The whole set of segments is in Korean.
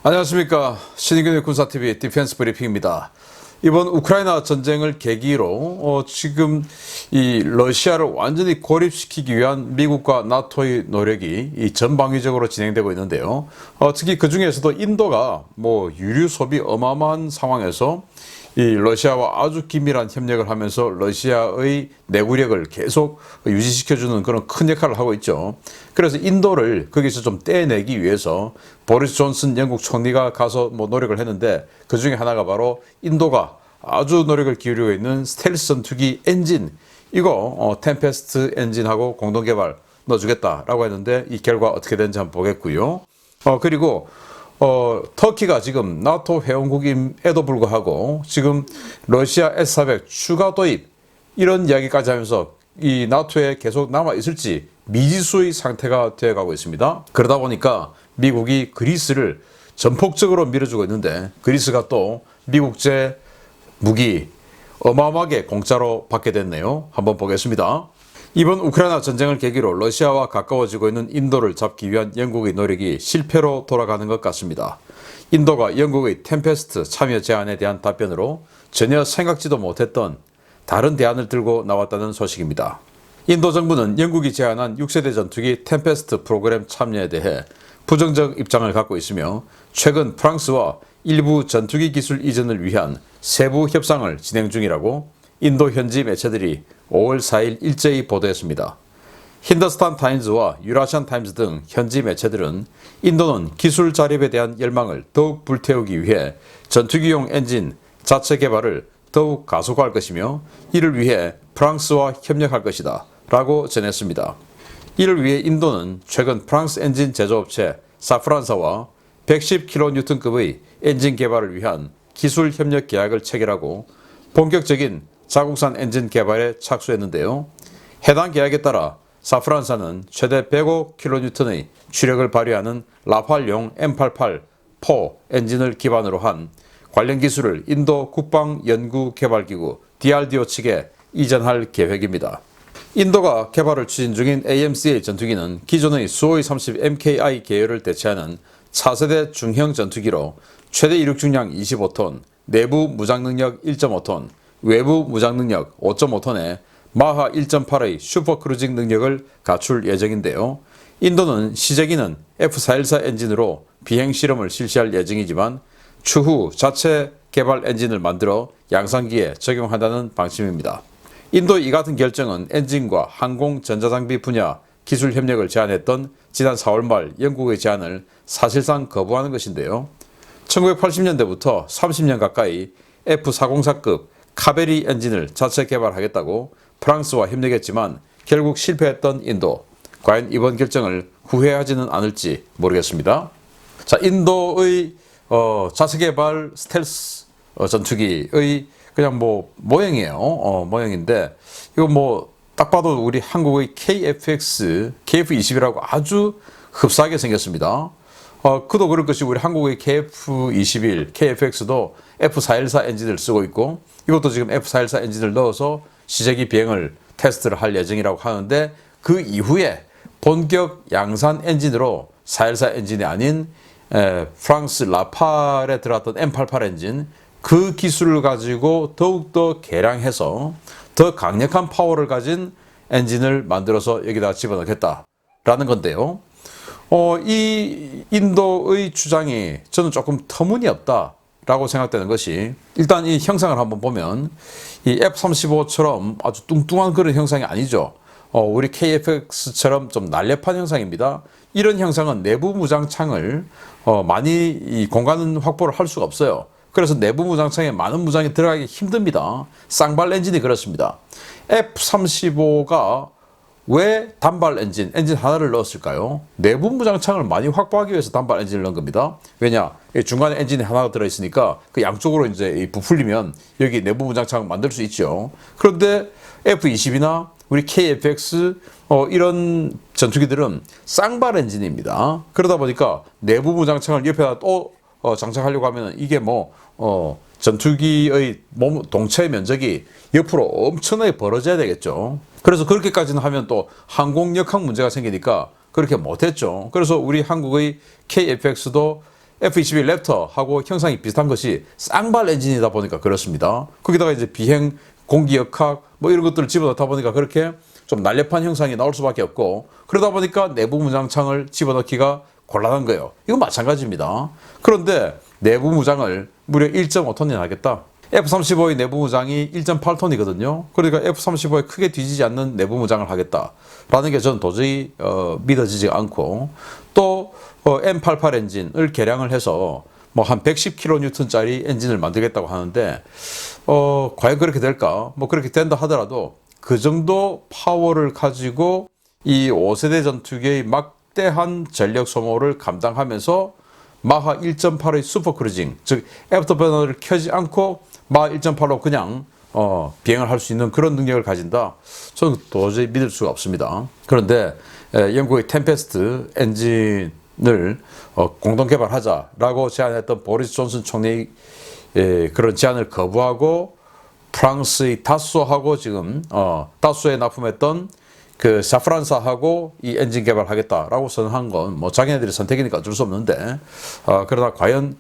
안녕하십니까. 신인균의 군사TV 디펜스 브리핑입니다. 이번 우크라이나 전쟁을 계기로 지금 이 러시아를 완전히 고립시키기 위한 미국과 나토의 노력이 이 전방위적으로 진행되고 있는데요. 특히 그 중에서도 인도가 유류 소비 어마어마한 상황에서 이 러시아와 아주 긴밀한 협력을 하면서 러시아의 내구력을 계속 유지시켜주는 그런 큰 역할을 하고 있죠. 그래서 인도를 거기서 좀 떼내기 위해서 보리스 존슨 영국 총리가 가서 노력을 했는데, 그 중에 하나가 바로 인도가 아주 노력을 기울이고 있는 스텔스 전투기 엔진, 이거 템페스트 엔진하고 공동 개발 넣어주겠다라고 했는데, 이 결과 어떻게 되는지 한번 보겠고요. 그리고 터키가 지금 나토 회원국임에도 불구하고 지금 러시아 S-400 추가 도입 이런 이야기까지 하면서 이 나토에 계속 남아 있을지 미지수의 상태가 되어가고 있습니다. 그러다 보니까 미국이 그리스를 전폭적으로 밀어주고 있는데, 그리스가 또 미국제 무기 어마어마하게 공짜로 받게 됐네요. 한번 보겠습니다. 이번 우크라이나 전쟁을 계기로 러시아와 가까워지고 있는 인도를 잡기 위한 영국의 노력이 실패로 돌아가는 것 같습니다. 인도가 영국의 템페스트 참여 제안에 대한 답변으로 전혀 생각지도 못했던 다른 대안을 들고 나왔다는 소식입니다. 인도 정부는 영국이 제안한 6세대 전투기 템페스트 프로그램 참여에 대해 부정적 입장을 갖고 있으며, 최근 프랑스와 일부 전투기 기술 이전을 위한 세부 협상을 진행 중이라고 인도 현지 매체들이 5월 4일 일제히 보도했습니다. 힌더스탄 타임즈와 유라시안 타임즈 등 현지 매체들은 인도는 기술 자립에 대한 열망을 더욱 불태우기 위해 전투기용 엔진 자체 개발을 더욱 가속화할 것이며, 이를 위해 프랑스와 협력할 것이다 라고 전했습니다. 이를 위해 인도는 최근 프랑스 엔진 제조업체 사프란사와 110kN급의 엔진 개발을 위한 기술 협력 계약을 체결하고 본격적인 자국산 엔진 개발에 착수했는데요. 해당 계약에 따라 사프란사는 최대 105kN의 추력을 발휘하는 라팔용 M88-4 엔진을 기반으로 한 관련 기술을 인도 국방연구개발기구 DRDO 측에 이전할 계획입니다. 인도가 개발을 추진 중인 AMCA 전투기는 기존의 수호이 30 MKI 계열을 대체하는 차세대 중형 전투기로 최대 이륙 중량 25톤, 내부 무장 능력 1.5톤, 외부 무장 능력 5.5톤에 마하 1.8의 슈퍼크루징 능력을 갖출 예정인데요. 인도는 시제기는 F414 엔진으로 비행 실험을 실시할 예정이지만 추후 자체 개발 엔진을 만들어 양산기에 적용한다는 방침입니다. 인도의 이 같은 결정은 엔진과 항공 전자장비 분야 기술 협력을 제안했던 지난 4월 말 영국의 제안을 사실상 거부하는 것인데요. 1980년대부터 30년 가까이 F404급 카베리 엔진을 자체 개발하겠다고 프랑스와 협력했지만 결국 실패했던 인도. 과연 이번 결정을 후회하지는 않을지 모르겠습니다. 자, 인도의 자체 개발 스텔스 전투기의 그냥 모형이에요. 모형인데 이거 딱 봐도 우리 한국의 KF-X, KF-20이라고 아주 흡사하게 생겼습니다. 그도 그럴 것이 우리 한국의 KF-21, KF-X도 F414 엔진을 쓰고 있고, 이것도 지금 F414 엔진을 넣어서 시제기 비행을 테스트를 할 예정이라고 하는데, 그 이후에 본격 양산 엔진으로 414 엔진이 아닌 프랑스 라팔에 들어갔던 M88 엔진, 그 기술을 가지고 더욱더 개량해서 더 강력한 파워를 가진 엔진을 만들어서 여기다 집어넣겠다라는 건데요. 이 인도의 주장이 저는 조금 터무니없다라고 생각되는 것이, 일단 이 형상을 한번 보면 이 F-35처럼 아주 뚱뚱한 그런 형상이 아니죠. 우리 KF-X처럼 좀 날렵한 형상입니다. 이런 형상은 내부 무장창을 많이 이 공간 확보를 할 수가 없어요. 그래서 내부 무장창에 많은 무장이 들어가기 힘듭니다. 쌍발 엔진이 그렇습니다. F-35가 왜 단발 엔진 하나를 넣었을까요? 내부 무장창을 많이 확보하기 위해서 단발 엔진을 넣은 겁니다. 왜냐? 중간에 엔진이 하나가 들어있으니까 그 양쪽으로 이제 부풀리면 여기 내부 무장창을 만들 수 있죠. 그런데 F-20이나 우리 KF-X 이런 전투기들은 쌍발 엔진입니다. 그러다 보니까 내부 무장창을 옆에다 또 장착하려고 하면 이게 전투기의 동체 면적이 옆으로 엄청나게 벌어져야 되겠죠. 그래서 그렇게까지는 하면 또 항공 역학 문제가 생기니까 그렇게 못했죠. 그래서 우리 한국의 KF-X도 F-22 랩터하고 형상이 비슷한 것이 쌍발 엔진이다 보니까 그렇습니다. 거기다가 이제 비행, 공기역학 뭐 이런 것들을 집어넣다 보니까 그렇게 좀 날렵한 형상이 나올 수밖에 없고, 그러다 보니까 내부 무장창을 집어넣기가 곤란한 거예요. 이건 마찬가지입니다. 그런데 내부 무장을 무려 1.5톤이나 하겠다. F-35의 내부 무장이 1.8톤이거든요. 그러니까 F-35에 크게 뒤지지 않는 내부 무장을 하겠다라는 게 저는 도저히 믿어지지 않고, 또 M88 엔진을 개량을 해서 뭐 한 110kN짜리 엔진을 만들겠다고 하는데 과연 그렇게 될까? 뭐 그렇게 된다 하더라도 그 정도 파워를 가지고 이 5세대 전투기의 막대한 전력 소모를 감당하면서 마하 1.8의 슈퍼크루징, 즉 애프터버너를 켜지 않고 마하 1.8로 그냥 비행을 할 수 있는 그런 능력을 가진다. 저는 도저히 믿을 수가 없습니다. 그런데 영국의 템페스트 엔진을 공동 개발하자라고 제안했던 보리스 존슨 총리의 그런 제안을 거부하고 프랑스의 다소하고 지금 다소에 납품했던 그 사프란사하고 이 엔진 개발하겠다라고 선언한 건 뭐 자기네들의 선택이니까 어쩔 수 없는데, 그러나 과연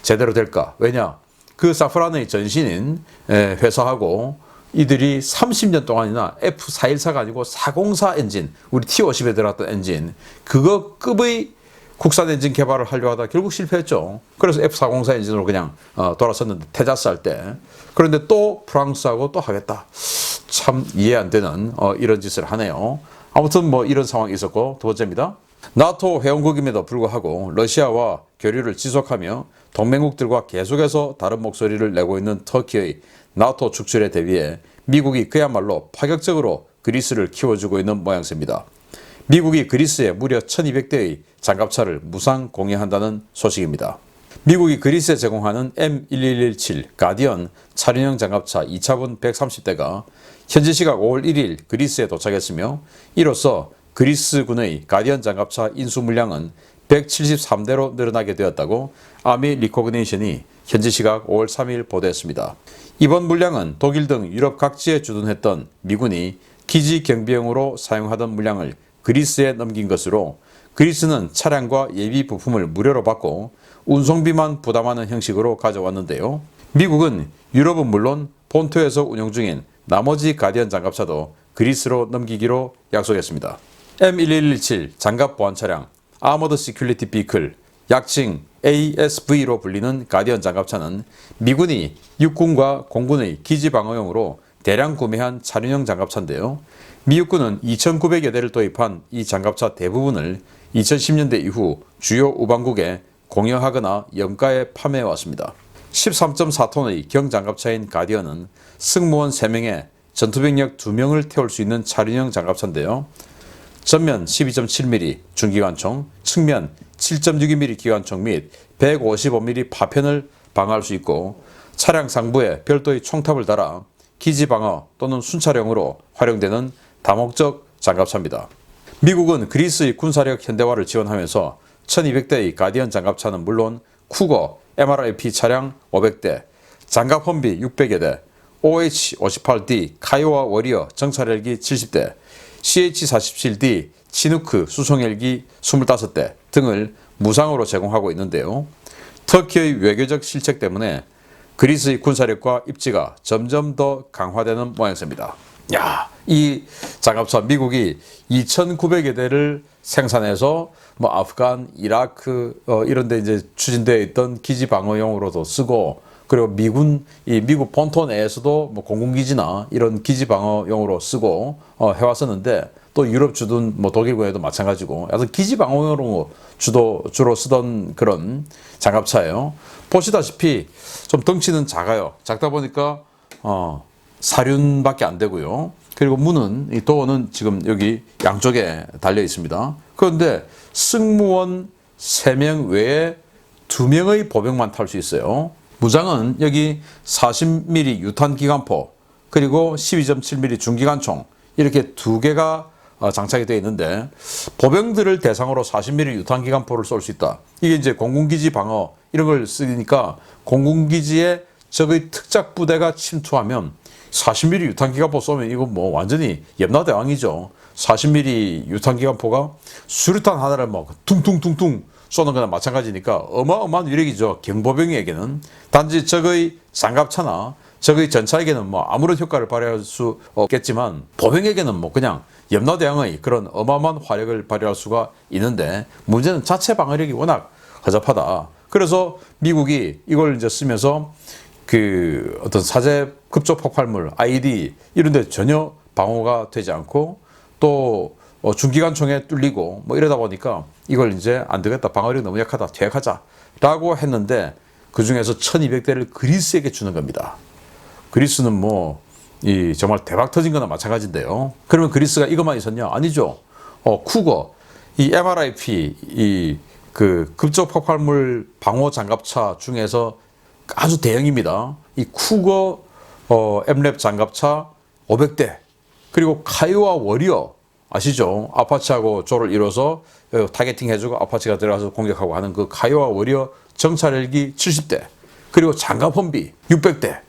제대로 될까? 왜냐? 그 사프란의 전신인 회사하고 이들이 30년 동안이나 F414가 아니고 404 엔진, 우리 T-50에 들어갔던 엔진, 그거 급의 국산 엔진 개발을 하려고 하다 결국 실패했죠. 그래서 F404 엔진으로 그냥 돌아섰는데, 테자스 할 때. 그런데 또 프랑스하고 또 하겠다. 참 이해 안 되는 이런 짓을 하네요. 아무튼 뭐 이런 상황이 있었고, 두 번째입니다. 나토 회원국임에도 불구하고 러시아와 교류를 지속하며 동맹국들과 계속해서 다른 목소리를 내고 있는 터키의 나토 축출에 대비해 미국이 그야말로 파격적으로 그리스를 키워주고 있는 모양새입니다. 미국이 그리스에 무려 1200대의 장갑차를 무상 공유한다는 소식입니다. 미국이 그리스에 제공하는 M1117 가디언 차륜형 장갑차 2차분 130대가 현지 시각 5월 1일 그리스에 도착했으며, 이로써 그리스군의 가디언 장갑차 인수 물량은 173대로 늘어나게 되었다고 아미 리코그니션이 현지 시각 5월 3일 보도했습니다. 이번 물량은 독일 등 유럽 각지에 주둔했던 미군이 기지 경비용으로 사용하던 물량을 그리스에 넘긴 것으로, 그리스는 차량과 예비 부품을 무료로 받고 운송비만 부담하는 형식으로 가져왔는데요. 미국은 유럽은 물론 본토에서 운영 중인 나머지 가디언 장갑차도 그리스로 넘기기로 약속했습니다. M1117 장갑 보안 차량, 아머드 시큐리티 비클, 약칭 ASV로 불리는 가디언 장갑차는 미군이 육군과 공군의 기지 방어용으로 대량 구매한 차륜형 장갑차인데요. 미 육군은 2,900여 대를 도입한 이 장갑차 대부분을 2010년대 이후 주요 우방국에 공여하거나 염가에 판매해왔습니다. 13.4톤의 경장갑차인 가디언은 승무원 3명에 전투병력 2명을 태울 수 있는 차륜형 장갑차인데요. 전면 12.7mm 중기관총, 측면 7.62mm 기관총 및 155mm 파편을 방어할 수 있고, 차량 상부에 별도의 총탑을 달아 기지 방어 또는 순찰용으로 활용되는 다목적 장갑차입니다. 미국은 그리스의 군사력 현대화를 지원하면서 1200대의 가디언 장갑차는 물론 쿠거, MRIP 차량 500대, 장갑 험비 600여 대, OH-58D 카이오와 워리어 정찰 헬기 70대, CH-47D 치누크 수송 헬기 25대 등을 무상으로 제공하고 있는데요. 터키의 외교적 실책 때문에 그리스의 군사력과 입지가 점점 더 강화되는 모양새입니다. 이 장갑차 미국이 2,900여 대를 생산해서 뭐 아프간, 이라크 이런 데 이제 추진되어 있던 기지 방어용으로도 쓰고, 그리고 미국 본토 내에서도 뭐 공군기지나 이런 기지 방어용으로 쓰고 해왔었는데, 또 유럽 주둔 뭐 독일군에도 마찬가지고, 약간 기지 방어용으로 주로 쓰던 그런 장갑차예요. 보시다시피 좀 덩치는 작아요. 작다 보니까 사륜밖에 안 되고요. 그리고 문은, 이 도어는 지금 여기 양쪽에 달려 있습니다. 그런데 승무원 3명 외에 2명의 보병만 탈 수 있어요. 무장은 여기 40mm 유탄 기관포, 그리고 12.7mm 중기관총, 이렇게 2개가 장착이 되어 있는데, 보병들을 대상으로 40mm 유탄 기관포를 쏠 수 있다. 이게 이제 공군기지 방어 이런 걸 쓰니까, 공군기지에 적의 특작 부대가 침투하면 40mm 유탄 기관포 쏘면 이거 뭐 완전히 염라대왕이죠. 40mm 유탄기관포가 수류탄 하나를 뭐 퉁퉁퉁퉁 쏘는 거나 마찬가지니까 어마어마한 위력이죠. 경보병에게는. 단지 적의 장갑차나 적의 전차에게는 뭐 아무런 효과를 발휘할 수 없겠지만 보병에게는 뭐 그냥 염라대왕의 그런 어마어마한 화력을 발휘할 수가 있는데, 문제는 자체 방어력이 워낙 허접하다. 그래서 미국이 이걸 이제 쓰면서 그 어떤 사제 급조 폭발물 IED 이런 데 전혀 방어가 되지 않고 또 중기관총에 뚫리고 뭐 이러다 보니까 이걸 이제 안 되겠다, 방어력 너무 약하다, 퇴역하자라고 했는데, 그 중에서 1200대를 그리스에게 주는 겁니다. 그리스는 뭐 정말 대박 터진 거나 마찬가지인데요. 그러면 그리스가 이것만 있었냐? 아니죠. 쿠거, 이 MRIP, 그 급조 폭발물 방호 장갑차 중에서 아주 대형입니다. 이 쿠거 엠랩 장갑차 500대, 그리고 카이오와 워리어 아시죠? 아파치하고 조를 이뤄서 타겟팅 해주고 아파치가 들어가서 공격하고 하는 그 카이오와 워리어 정찰 헬기 70대, 그리고 장갑 혼비 600대,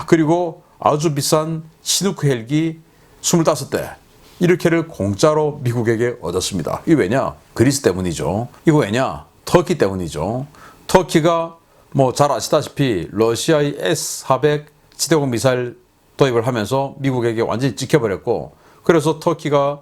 그리고 아주 비싼 시누크 헬기 25대, 이렇게를 공짜로 미국에게 얻었습니다. 이게 왜냐? 그리스 때문이죠. 이거 왜냐? 터키 때문이죠. 터키가 뭐 잘 아시다시피 러시아의 S-400 지대공 미사일 도입을 하면서 미국에게 완전히 찍혀버렸고, 그래서 터키가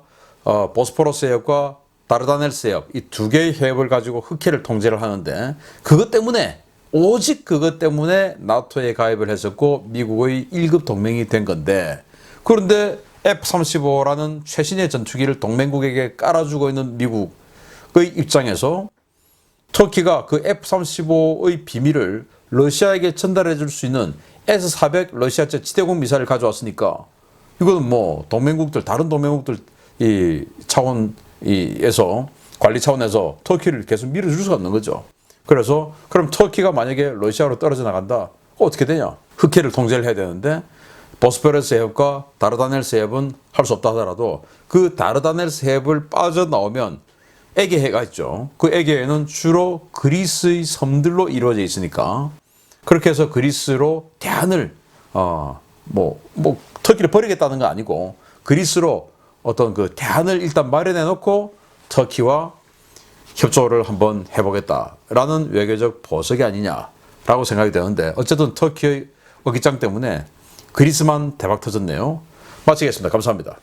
보스포러스 해협과 다르다넬스 해협 이 두 개의 해협을 가지고 흑해를 통제를 하는데, 그것 때문에, 오직 그것 때문에 나토에 가입을 했었고 미국의 1급 동맹이 된 건데, 그런데 F-35라는 최신의 전투기를 동맹국에게 깔아주고 있는 미국의 입장에서 터키가 그 F-35의 비밀을 러시아에게 전달해 줄 수 있는 S-400 러시아제 지대공 미사일을 가져왔으니까, 이거는 뭐 동맹국들, 다른 동맹국들 이 차원에서, 관리 차원에서 터키를 계속 밀어줄 수가 없는 거죠. 그래서 그럼 터키가 만약에 러시아로 떨어져 나간다, 어떻게 되냐? 흑해를 통제를 해야 되는데, 보스포러스 해협과 다르다넬스 해협은 할 수 없다 하더라도 그 다르다넬스 해협을 빠져나오면 에게해가 있죠. 그 에게해는 주로 그리스의 섬들로 이루어져 있으니까, 그렇게 해서 그리스로 대안을 터키를 버리겠다는 건 아니고 그리스로 어떤 그 대안을 일단 마련해 놓고 터키와 협조를 한번 해보겠다라는 외교적 보석이 아니냐라고 생각이 되는데, 어쨌든 터키의 어깃장 때문에 그리스만 대박 터졌네요. 마치겠습니다. 감사합니다.